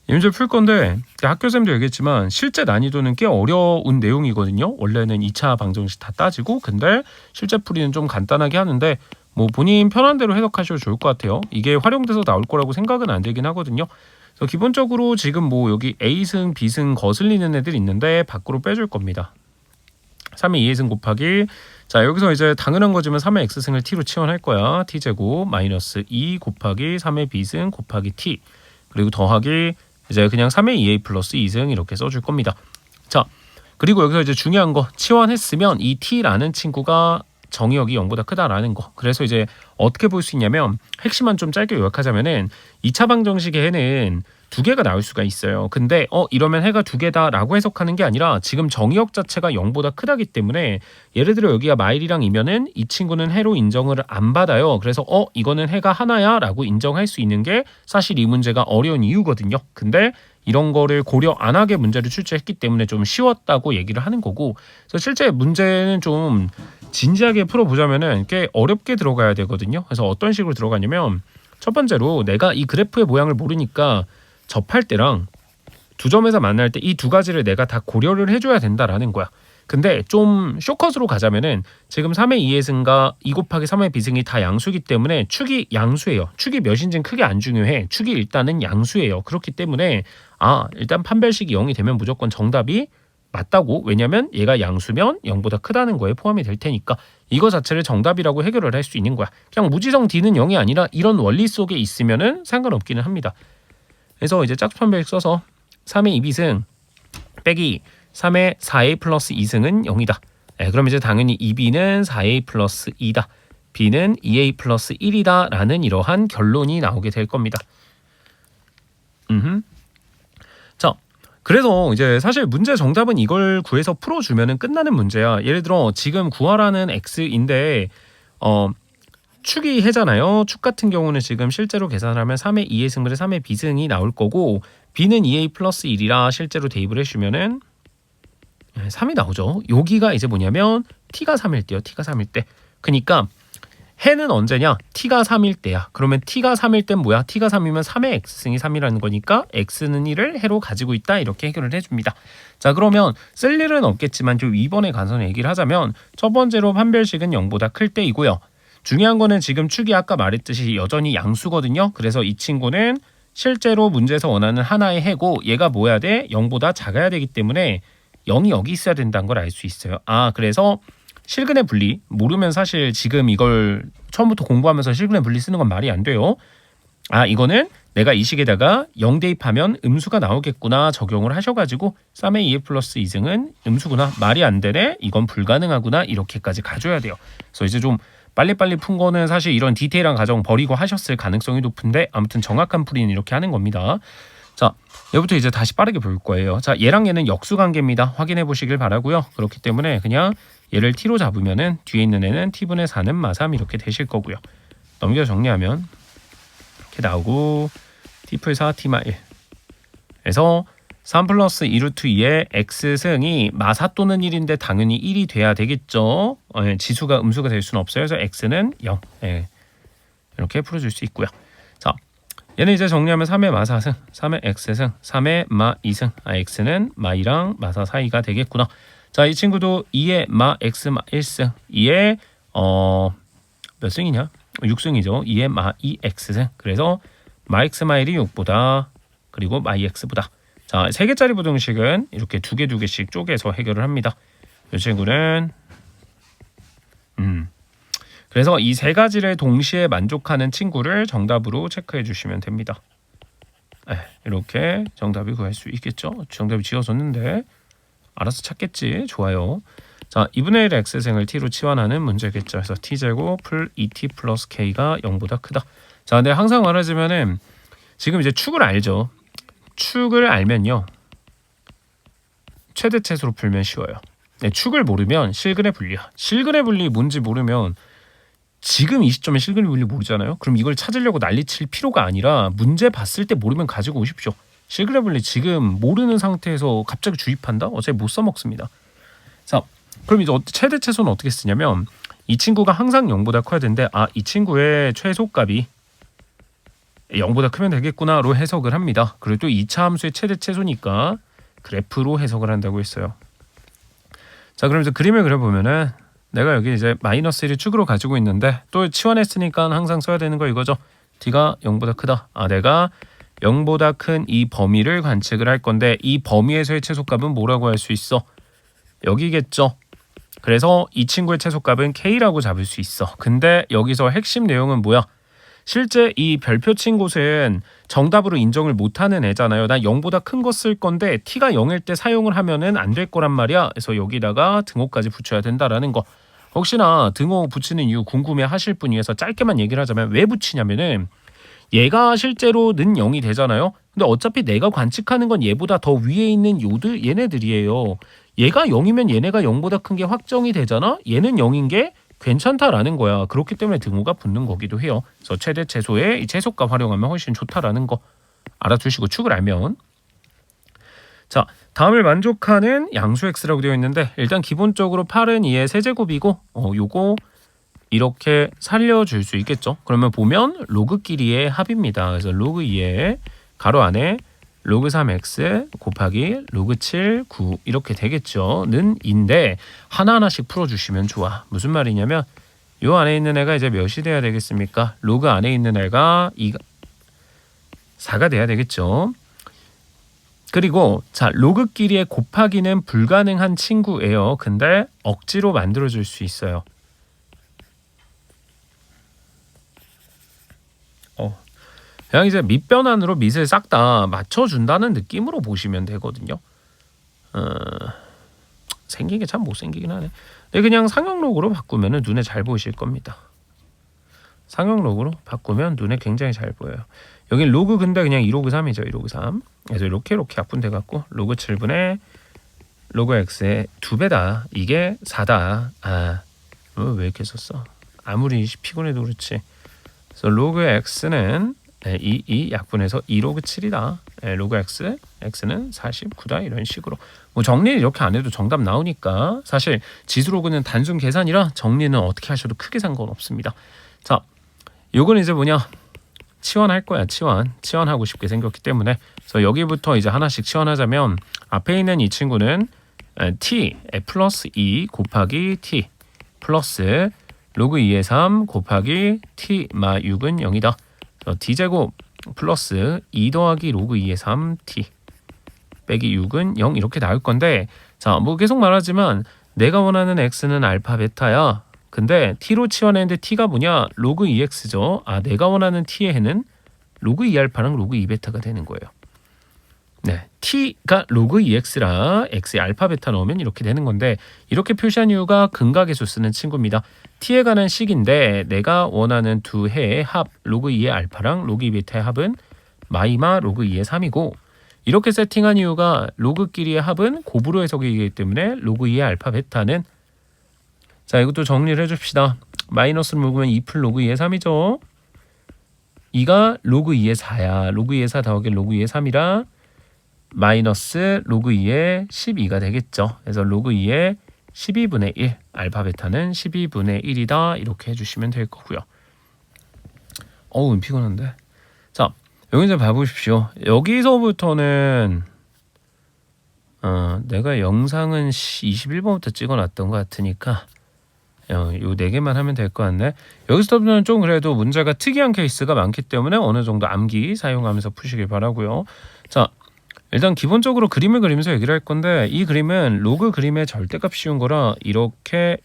이 문제 풀 건데 학교쌤도 얘기했지만 실제 난이도는 꽤 어려운 내용이거든요. 원래는 2차 방정식 다 따지고 근데 실제 풀이는 좀 간단하게 하는데 뭐 본인 편한 대로 해석하셔도 좋을 것 같아요. 이게 활용돼서 나올 거라고 생각은 안 들긴 하거든요. 그래서 기본적으로 지금 뭐 여기 A승, B승 거슬리는 애들 있는데 밖으로 빼줄 겁니다. 3의 2A승 곱하기 자 여기서 이제 당연한 거지만 3의 X승을 T로 치환할 거야. T제곱 마이너스 2 곱하기 3의 B승 곱하기 T 그리고 더하기 이제 그냥 3의 2A 플러스 2승 이렇게 써줄 겁니다. 자 그리고 여기서 이제 중요한 거 치환했으면 이 T라는 친구가 정의역이 0보다 크다라는 거. 그래서 이제 어떻게 볼 수 있냐면 핵심만 좀 짧게 요약하자면은 2차 방정식의 해는 두 개가 나올 수가 있어요. 근데 이러면 해가 두 개다라고 해석하는 게 아니라 지금 정의역 자체가 0보다 크다기 때문에 예를 들어 여기가 마일이랑이면은 이 친구는 해로 인정을 안 받아요. 그래서 이거는 해가 하나야 라고 인정할 수 있는 게 사실 이 문제가 어려운 이유거든요. 근데 이런 거를 고려 안 하게 문제를 출제했기 때문에 좀 쉬웠다고 얘기를 하는 거고 그래서 실제 문제는 좀 진지하게 풀어보자면은 꽤 어렵게 들어가야 되거든요. 그래서 어떤 식으로 들어가냐면 첫 번째로 내가 이 그래프의 모양을 모르니까 접할 때랑 두 점에서 만날 때 이 두 가지를 내가 다 고려를 해줘야 된다라는 거야. 근데 좀 쇼컷으로 가자면은 지금 3의 2의 승과 2 곱하기 3의 비승이 다 양수이기 때문에 축이 양수예요. 축이 몇인지는 크게 안 중요해. 축이 일단은 양수예요. 그렇기 때문에 일단 판별식이 0이 되면 무조건 정답이 맞다고. 왜냐면 얘가 양수면 0보다 크다는 거에 포함이 될 테니까 이거 자체를 정답이라고 해결을 할 수 있는 거야. 그냥 무지성 D는 0이 아니라 이런 원리 속에 있으면은 상관없기는 합니다. 그래서 이제 짝수 판별식 써서 3의 2비승 빼기 3의 4a 플러스 2승은 0이다. 그럼 이제 당연히 2b는 4a 플러스 2다. b는 2a 플러스 1이다 라는 이러한 결론이 나오게 될 겁니다. 자, 그래서 이제 사실 문제 정답은 이걸 구해서 풀어주면 끝나는 문제야. 예를 들어 지금 구하라는 x인데 축이 해잖아요. 축 같은 경우는 지금 실제로 계산하면 3의 2의 승분의 3의 b승이 나올 거고 b는 2a 플러스 1이라 실제로 대입을 해주면은 3이 나오죠. 여기가 이제 뭐냐면 t가 3일 때요. t가 3일 때. 그러니까 해는 언제냐? t가 3일 때야. 그러면 t가 3일 땐 뭐야? t가 3이면 3의 x승이 3이라는 거니까 x는 1을 해로 가지고 있다. 이렇게 해결을 해줍니다. 자 그러면 쓸 일은 없겠지만 좀 이번에 가서 얘기를 하자면 첫 번째로 판별식은 0보다 클 때이고요. 중요한 거는 지금 축이 아까 말했듯이 여전히 양수거든요. 그래서 이 친구는 실제로 문제에서 원하는 하나의 해고 얘가 뭐야 돼? 0보다 작아야 되기 때문에 0이 여기 있어야 된다는 걸 알 수 있어요. 그래서 실근의 분리 모르면 사실 지금 이걸 처음부터 공부하면서 실근의 분리 쓰는 건 말이 안 돼요. 이거는 내가 이 식에다가 0 대입하면 음수가 나오겠구나 적용을 하셔가지고 3의 2의 플러스 2승은 음수구나 말이 안 되네 이건 불가능하구나 이렇게까지 가져야 돼요. 그래서 이제 좀 빨리빨리 푼 거는 사실 이런 디테일한 과정 버리고 하셨을 가능성이 높은데 아무튼 정확한 풀이는 이렇게 하는 겁니다. 자, 얘부터 이제 다시 빠르게 볼 거예요. 자, 얘랑 얘는 역수관계입니다. 확인해 보시길 바라고요. 그렇기 때문에 그냥 얘를 t로 잡으면은 뒤에 있는 애는 t분의 4는 마3 이렇게 되실 거고요. 넘겨 정리하면 이렇게 나오고 t풀 4 t마 1 그래서 3 플러스 2루트 2의 x승이 마4 또는 1인데 당연히 1이 돼야 되겠죠. 지수가 음수가 될 수는 없어요. 그래서 x는 0 이렇게 풀어줄 수 있고요. 자, 얘는 이제 정리하면 3의 마4승, 3의 x승, 3의 마2승 x는 마2랑 마4 사이가 되겠구나. 자, 이 친구도 2의 마 x 마 1승, 2의 몇 승이냐? 6승이죠. 2의 마 2x승. 그래서 마 x 마 1이 6보다 그리고 마 2x보다. 자, 3개짜리 부등식은 이렇게 두 개씩 쪼개서 해결을 합니다. 이 친구는 그래서 이 세 가지를 동시에 만족하는 친구를 정답으로 체크해 주시면 됩니다. 이렇게 정답이 구할 수 있겠죠. 정답이 지어졌는데 알아서 찾겠지. 좋아요. 자, 2분의 1 x승을 t로 치환하는 문제겠죠. 그래서 t제곱 풀 2t 플러스 k가 0보다 크다. 자, 근데 항상 말하자면은 지금 이제 축을 알죠. 축을 알면요. 최대체수로 풀면 쉬워요. 축을 모르면 실근의 분리야. 실근의 분리 뭔지 모르면 지금 이 시점에 실근의 분리 모르잖아요. 그럼 이걸 찾으려고 난리칠 필요가 아니라 문제 봤을 때 모르면 가지고 오십시오. 실근의 분리 지금 모르는 상태에서 갑자기 주입한다? 어차피 못 써먹습니다. 자, 그럼 이제 최대체수는 어떻게 쓰냐면 이 친구가 항상 0보다 커야 되는데 이 친구의 최소값이 0보다 크면 되겠구나로 해석을 합니다. 그리고 또 2차 함수의 최대 최소니까 그래프로 해석을 한다고 했어요. 자, 그럼 이제 그림을 그려보면은 내가 여기 이제 마이너스 1을 축으로 가지고 있는데 또 치환했으니까 항상 써야 되는 거 이거죠. D가 0보다 크다. 내가 0보다 큰 이 범위를 관측을 할 건데 이 범위에서의 최소값은 뭐라고 할 수 있어? 여기겠죠. 그래서 이 친구의 최소값은 K라고 잡을 수 있어. 근데 여기서 핵심 내용은 뭐야? 실제 이 별표 친 곳은 정답으로 인정을 못하는 애잖아요. 난 0보다 큰 거 쓸 건데 t가 0일 때 사용을 하면은 안 될 거란 말이야. 그래서 여기다가 등호까지 붙여야 된다라는 거. 혹시나 등호 붙이는 이유 궁금해 하실 분 위해서 짧게만 얘기를 하자면 왜 붙이냐면은 얘가 실제로는 0이 되잖아요. 근데 어차피 내가 관측하는 건 얘보다 더 위에 있는 얘네들이에요. 얘가 0이면 얘네가 0보다 큰 게 확정이 되잖아. 얘는 0인 게 괜찮다라는 거야. 그렇기 때문에 등호가 붙는 거기도 해요. 그래서 최대 최소의 이 최소값 활용하면 훨씬 좋다라는 거 알아두시고 축을 알면. 자, 다음을 만족하는 양수 x라고 되어 있는데 일단 기본적으로 8은 2의 세제곱이고 요거 이렇게 살려줄 수 있겠죠. 그러면 보면 로그 끼리의 합입니다. 그래서 로그 2의 가로 안에 로그 3x 곱하기 로그 7, 9 이렇게 되겠죠. 는 인데 하나하나씩 풀어주시면 좋아. 무슨 말이냐면 요 안에 있는 애가 이제 몇이 돼야 되겠습니까? 로그 안에 있는 애가 4가 돼야 되겠죠. 그리고 자 로그끼리의 곱하기는 불가능한 친구예요. 근데 억지로 만들어줄 수 있어요. 그냥 이제 밑변환으로 밑을 싹 다 맞춰준다는 느낌으로 보시면 되거든요. 생긴 게 참 못생기긴 하네. 근데 그냥 상형록으로 바꾸면 눈에 잘 보이실 겁니다. 상형록으로 바꾸면 눈에 굉장히 잘 보여요. 여긴 로그 근데 그냥 2로그 3이죠. 2로그 3. 그래서 이렇게 약분돼갖고 로그 7분의 로그 x의 2배다. 이게 4다. 왜 이렇게 썼어? 아무리 피곤해도 그렇지. 그래서 로그 x는 이 약분해서 2로그 7이다. 로그 x는 49다. 이런 식으로 뭐 정리를 이렇게 안 해도 정답 나오니까 사실 지수로그는 단순 계산이라 정리는 어떻게 하셔도 크게 상관없습니다. 자, 요건 이제 뭐냐? 치환할 거야. 치환하고 싶게 생겼기 때문에 그래서 여기부터 이제 하나씩 치환하자면 앞에 있는 이 친구는 t 플러스 2 곱하기 t 플러스 로그 2의 3 곱하기 t 마 6은 0이다. d제곱 플러스 2 더하기 로그 2의 3t 빼기 6은 0 이렇게 나올 건데 자, 뭐 계속 말하지만 내가 원하는 x는 알파 베타야. 근데 t로 치환했는데 t가 뭐냐? 로그 2x죠. 내가 원하는 t의 해는 로그 2알파랑 로그 2베타가 되는 거예요. 네, t가 로그 2x라 x에 알파 베타 넣으면 이렇게 되는 건데 이렇게 표시한 이유가 근각에서 쓰는 친구입니다. t에 관한 식인데 내가 원하는 두 해의 합 로그 2의 알파랑 로그 2베타의 합은 마이마 로그 2의 3이고 이렇게 세팅한 이유가 로그끼리의 합은 곱으로 해석이기 때문에 로그 2의 알파 베타는 자 이것도 정리를 해줍시다. 마이너스를 묶으면 2풀 로그 2의 3이죠. 2가 로그 2의 4야. 로그 2의 4 더하기 로그 2의 3이라 마이너스 로그 2의 12가 되겠죠. 그래서 로그 2의 12분의 1 알파 베타는 12분의 1이다. 이렇게 해주시면 될 거고요. 피곤한데. 자 여기 이제 봐보십시오. 여기서부터는 내가 영상은 21번부터 찍어놨던 것 같으니까 요 4개만 하면 될 것 같네. 여기서부터는 좀 그래도 문제가 특이한 케이스가 많기 때문에 어느 정도 암기 사용하면서 푸시길 바라고요. 자 일단 기본적으로 그림을 그리면서 얘기를 할 건데 이 그림은 로그 그림의 절대값 씌운 거라 이렇게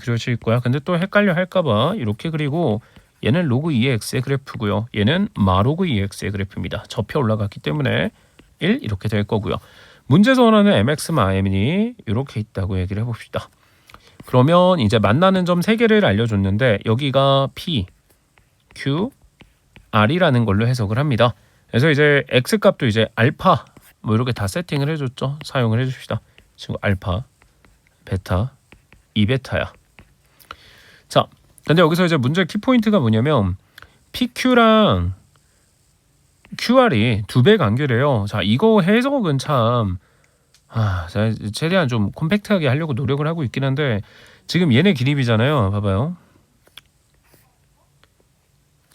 그려질 거야. 근데 또 헷갈려 할까봐 이렇게 그리고 얘는 로그 2의 x의 그래프고요. 얘는 마로그 2의 x의 그래프입니다. 접혀 올라갔기 때문에 1 이렇게 될 거고요. 문제에서 원하는 mx 마 m이 이렇게 있다고 얘기를 해봅시다. 그러면 이제 만나는 점 3개를 알려줬는데 여기가 p, q, r이라는 걸로 해석을 합니다. 그래서 이제 x 값도 이제 알파 뭐 이렇게 다 세팅을 해줬죠. 사용을 해줍시다. 지금 알파, 베타, 2베타야. 자, 근데 여기서 이제 문제 키포인트가 뭐냐면 PQ랑 QR이 2배 간결해요. 자, 이거 해석은 참 제가 최대한 좀 콤팩트하게 하려고 노력을 하고 있긴 한데 지금 얘네 기립이잖아요. 봐봐요.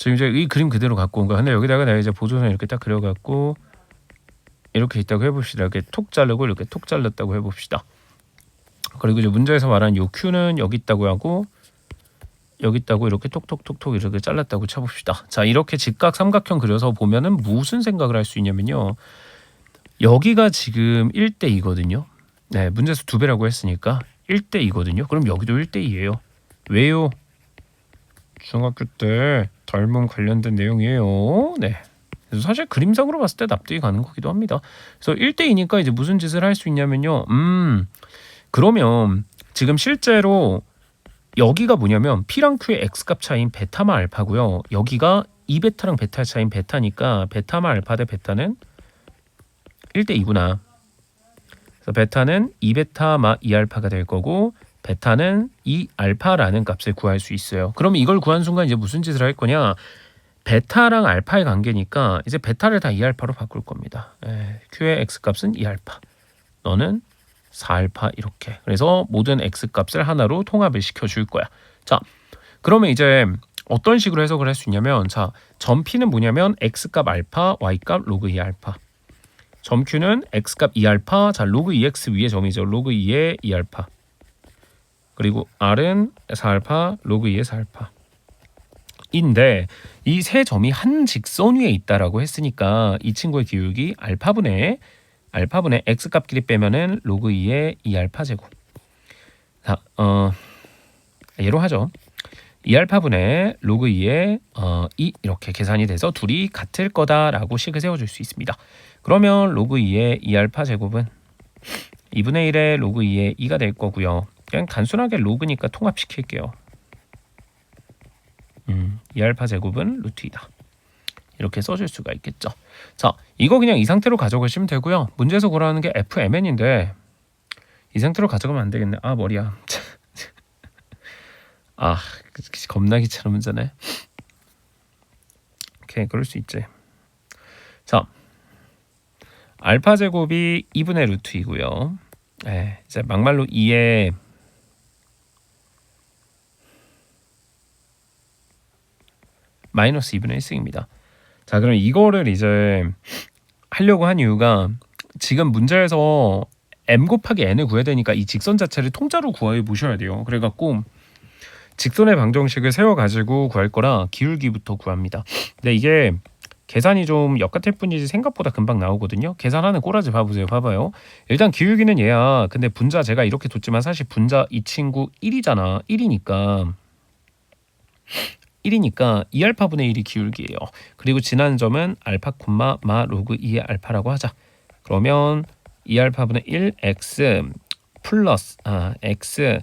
지금 이제 이 그림 그대로 갖고 온 거야. 근데 여기다가 내가 이제 보조선 이렇게 딱 그려갖고 이렇게 있다고 해봅시다. 이렇게 톡 자르고 이렇게 톡 잘랐다고 해봅시다. 그리고 이제 문제에서 말한 요 Q는 여기 있다고 하고 여기 있다고 이렇게 톡톡톡톡 이렇게 잘랐다고 쳐봅시다. 자, 이렇게 직각 삼각형 그려서 보면은 무슨 생각을 할 수 있냐면요. 여기가 지금 1대2거든요. 네, 문제에서 2배라고 했으니까 1대2거든요. 그럼 여기도 1대2예요. 왜요? 중학교 때 닮음 관련된 내용이에요. 네. 그래서 사실 그림상으로 봤을 때 납득이 가는 거기도 합니다. 그래서 1대2니까 이제 무슨 짓을 할 수 있냐면요. 그러면 지금 실제로 여기가 뭐냐면 P랑 Q의 X값 차이인 베타마 알파고요. 여기가 2베타랑 베타 차이인 베타니까 베타마 알파 대 베타는 1대2구나. 그래서 베타는 2베타마 2알파가 될 거고 베타는 2알파라는 값을 구할 수 있어요. 그럼 이걸 구한 순간 이제 무슨 짓을 할 거냐? 베타랑 알파의 관계니까 이제 베타를 다 2알파로 바꿀 겁니다. Q의 X값은 2알파. 너는 4알파 이렇게. 그래서 모든 X값을 하나로 통합을 시켜줄 거야. 자, 그러면 이제 어떤 식으로 해석을 할 수 있냐면 자, 점 P는 뭐냐면 X값 알파, Y값 로그 2알파. 점 Q는 X값 2알파, 자 로그 2X 위에 점이죠. 로그 2의 2알파. 그리고 R은 4알파, 로그 2의 4알파. 인데 이 세 점이 한 직선 위에 있다라고 했으니까 이 친구의 기울기 알파분의 X값끼리 빼면은 로그 2의 2알파 제곱. 자, 얘로 하죠. 2알파분의 로그 2의 2 이렇게 계산이 돼서 둘이 같을 거다라고 식을 세워줄 수 있습니다. 그러면 로그 2의 2알파 제곱은 2분의 1의 로그 2의 2가 될 거고요. 그냥 단순하게 로그니까 통합시킬게요. 2알파 제곱은 루트 2다. 이렇게 써줄 수가 있겠죠. 자, 이거 그냥 이 상태로 가져가시면 되고요. 문제에서 구하는 게 FMN인데 이 상태로 가져가면 안 되겠네. 아, 머리야. 아, 겁나 귀찮은 문제네. 오케이, 그럴 수 있지. 자, 알파 제곱이 2분의 루트 2고요. 이제 막말로 2에 마이너스 2분의 1승입니다. 자, 그럼 이거를 이제 하려고 한 이유가 지금 문제에서 m 곱하기 n을 구해야 되니까 이 직선 자체를 통짜로 구해 보셔야 돼요. 그래갖고 직선의 방정식을 세워가지고 구할 거라 기울기부터 구합니다. 근데 이게 계산이 좀 역같을 뿐이지 생각보다 금방 나오거든요. 계산하는 꼬라지 봐보세요. 봐봐요. 일단 기울기는 얘야. 근데 분자 제가 이렇게 뒀지만 사실 분자 이 친구 1이잖아. 1이니까 2알파분의 1이 기울기예요. 그리고 지난 점은 알파 콤마 마 로그 2의 알파라고 하자. 그러면 2알파분의 1 x 플러스 x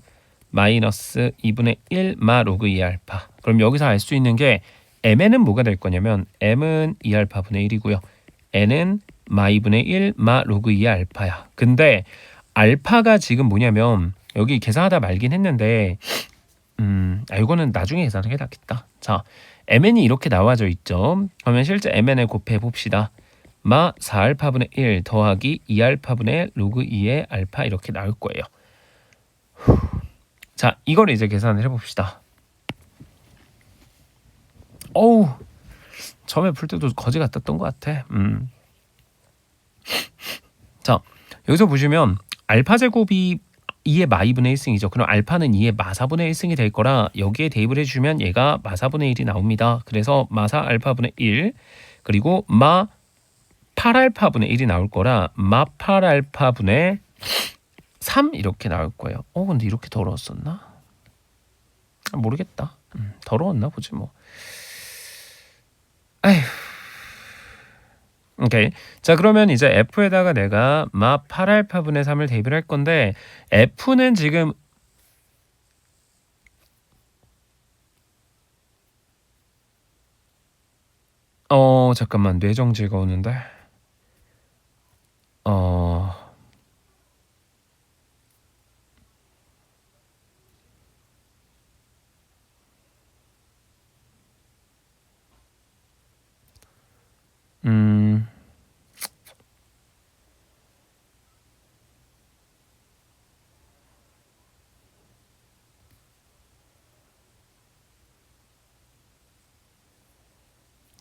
마이너스 2분의 1 마 로그 2의 알파. 그럼 여기서 알 수 있는 게 mn은 뭐가 될 거냐면 m은 2알파분의 1이고요. n은 마 2분의 1 마 로그 2의 알파야. 근데 알파가 지금 뭐냐면 여기 계산하다 말긴 했는데 이거는 나중에 계산하는 게 낫겠다. 자, mn이 이렇게 나와져 있죠. 그러면 실제 mn을 곱해 봅시다. 마 4알파분의 1 더하기 2알파분의 로그 2의 알파 이렇게 나올 거예요. 자, 이걸 이제 계산을 해봅시다. 어우, 처음에 풀 때도 거지 같았던 것 같아. 자, 여기서 보시면 알파 제곱이 2의 마 2분의 1승이죠. 그럼 알파는 2의 마 4분의 1승이 될 거라 여기에 대입을 해주면 얘가 마 4분의 1이 나옵니다. 그래서 마 4알파분의 1 그리고 마 8알파분의 1이 나올 거라 마 8알파분의 3 이렇게 나올 거예요. 근데 이렇게 더러웠었나? 모르겠다. 더러웠나 보지 뭐. 아휴. 오케이. 자, 그러면 이제 F에다가 내가 마 8알파분의 3을 대입을 할 건데 F는 지금 잠깐만 뇌정지가 오는데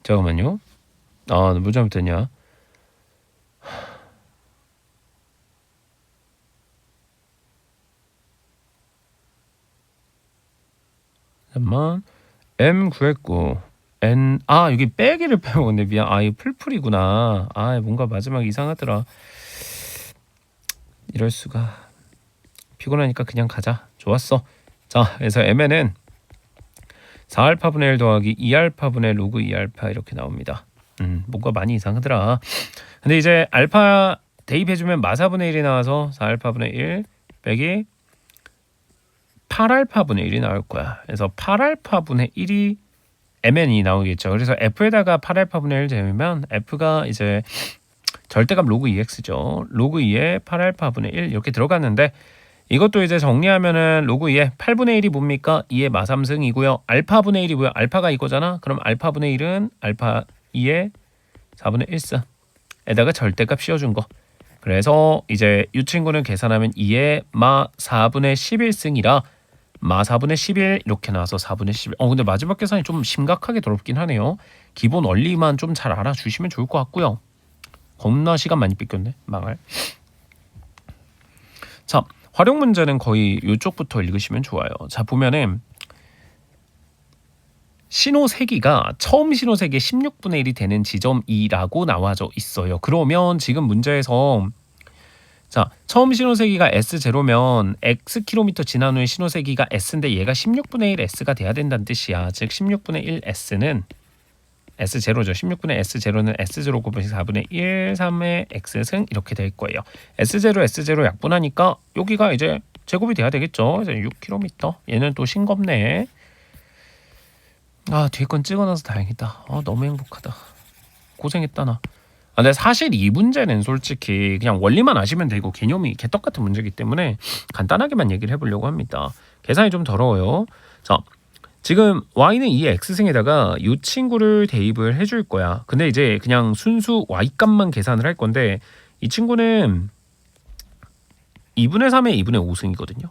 잠깐만요. 아, 뭐 잘못했냐? 잠깐만. M 구했고 N 여기 빼기를 빼먹었네. 미안. 이거 풀풀이구나. 뭔가 마지막 이상하더라. 이럴 수가. 피곤하니까 그냥 가자. 좋았어. 자, 그래서 M에는 4알파분의 1 더하기 2알파분의 로그 2알파 이렇게 나옵니다. 뭔가 많이 이상하더라. 근데 이제 알파 대입해주면 마사분의 1이 나와서 4알파분의 1 빼기 8알파분의 1이 나올 거야. 그래서 8알파분의 1이 MN이 나오겠죠. 그래서 F에다가 8알파분의 1 재우면 F가 이제 절대값 로그 2x죠. 로그 2에 8알파분의 1 이렇게 들어갔는데 이것도 이제 정리하면은 로그 2에 8분의 1이 뭡니까? 2의 마삼승이고요. 알파분의 1이고요. 알파가 이거잖아. 그럼 알파분의 1은 알파 2의 4분의 1승에다가 절대값 씌워준 거. 그래서 이제 이 친구는 계산하면 2의 마 4분의 11승이라 마 4분의 11 이렇게 나와서 4분의 11. 근데 마지막 계산이 좀 심각하게 더럽긴 하네요. 기본 원리만 좀 잘 알아주시면 좋을 것 같고요. 겁나 시간 많이 뺏겼네. 망할. 자, 활용 문제는 거의 이쪽부터 읽으시면 좋아요. 자, 보면은 신호 세기가 처음 신호 세기의 16분의 1이 되는 지점이라고 나와져 있어요. 그러면 지금 문제에서 자, 처음 신호 세기가 S0면 X 킬로미터 지난 후에 신호 세기가 S인데 얘가 16분의 1 S가 돼야 된다는 뜻이야. 즉 16분의 1 S는 S0죠. 16분의 S0는 S0 곱하기 4분의 1, 3의 X승 이렇게 될 거예요. S0, S0 약분하니까 여기가 이제 제곱이 돼야 되겠죠. 그래서 6km. 얘는 또 싱겁네. 뒤에 건 찍어놔서 다행이다. 너무 행복하다. 고생했다 나. 근데 사실 이 문제는 솔직히 그냥 원리만 아시면 되고 개념이 개떡 같은 문제이기 때문에 간단하게만 얘기를 해보려고 합니다. 계산이 좀 더러워요. 자, 지금 y는 2의 x승에다가 이 친구를 대입을 해줄 거야. 근데 이제 그냥 순수 y값만 계산을 할 건데 이 친구는 2분의 3의 2분의 5승이거든요.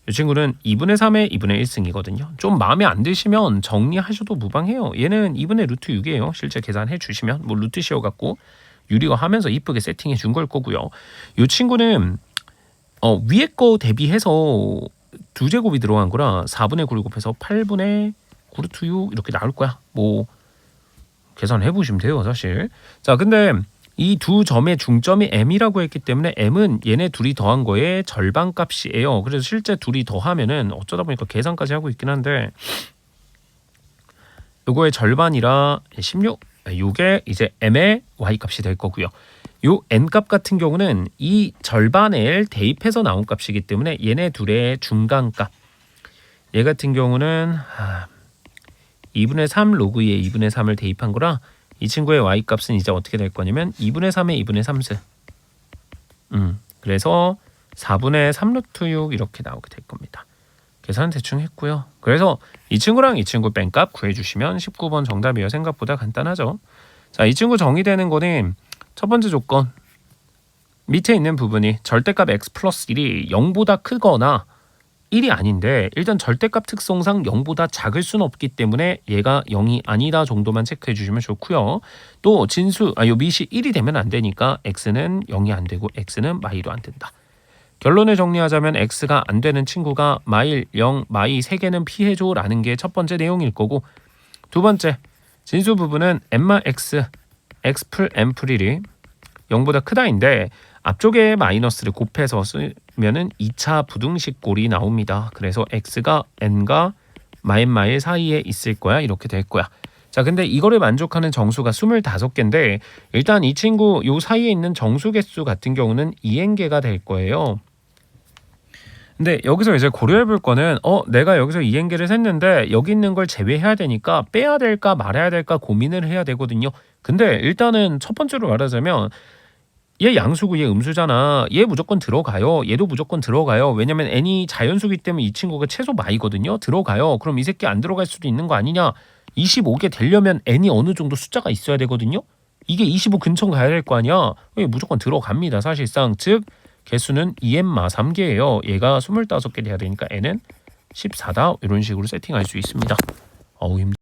이 친구는 2분의 3의 2분의 1승이거든요. 좀 마음에 안 드시면 정리하셔도 무방해요. 얘는 2분의 루트 6이에요. 실제 계산해 주시면 뭐 루트 씌워갖고 유리화 하면서 이쁘게 세팅해 준 걸 거고요. 이 친구는 위에 거 대비해서 2제곱이 들어간 거라 4분의 9를 곱해서 8분의 9 루트 6 이렇게 나올 거야. 뭐 계산해 보시면 돼요, 사실. 자, 근데 이 두 점의 중점이 m이라고 했기 때문에 m은 얘네 둘이 더한 거의 절반 값이에요. 그래서 실제 둘이 더하면은 어쩌다 보니까 계산까지 하고 있긴 한데 요거의 절반이라 16. 요게 이제 m의 y 값이 될 거고요. 요 n 값 같은 경우는 이 절반을 대입해서 나온 값이기 때문에 얘네 둘의 중간값. 얘 같은 경우는 2분의 3 로그 2의 2분의 3을 대입한 거라 이 친구의 y값은 이제 어떻게 될 거냐면 2분의 3의 2분의 3승. 그래서 4분의 3 루트 6 이렇게 나오게 될 겁니다. 계산 대충 했고요. 그래서 이 친구랑 이 친구 뺀값 구해주시면 19번 정답이에요. 생각보다 간단하죠. 자, 이 친구 정의되는 거는 첫 번째 조건. 밑에 있는 부분이 절대값 x 플러스 1이 0보다 크거나 1이 아닌데 일단 절대값 특성상 0보다 작을 수는 없기 때문에 얘가 0이 아니다 정도만 체크해 주시면 좋고요. 또 진수, 요 밑이 1이 되면 안 되니까 x는 0이 안 되고 x는 마이도 안 된다. 결론을 정리하자면 x가 안 되는 친구가 마일, 0, 마이 3개는 피해줘 라는 게 첫 번째 내용일 거고 두 번째, 진수 부분은 m마 x, x 풀 m 풀 1이 0보다 크다인데 앞쪽에 마이너스를 곱해서 쓰면은 2차 부등식 꼴이 나옵니다. 그래서 x가 n과 마일 사이에 있을 거야. 이렇게 될 거야. 자, 근데 이거를 만족하는 정수가 25개인데 일단 이 친구 요 사이에 있는 정수 개수 같은 경우는 2n개가 될 거예요. 근데 여기서 이제 고려해 볼 거는 내가 여기서 2n개를 셌는데 여기 있는 걸 제외해야 되니까 빼야 될까 말아야 될까 고민을 해야 되거든요. 근데 일단은 첫 번째로 말하자면 얘 양수고 얘 음수잖아. 얘 무조건 들어가요. 얘도 무조건 들어가요. 왜냐면 n이 자연수기 때문에 이 친구가 최소 마이거든요. 들어가요. 그럼 이 새끼 안 들어갈 수도 있는 거 아니냐. 25개 되려면 n이 어느 정도 숫자가 있어야 되거든요. 이게 25 근처 가야 될 거 아니야. 얘 무조건 들어갑니다. 사실상. 즉 개수는 2n마 3개예요. 얘가 25개 돼야 되니까 n은 14다. 이런 식으로 세팅할 수 있습니다. 어우 힘들어.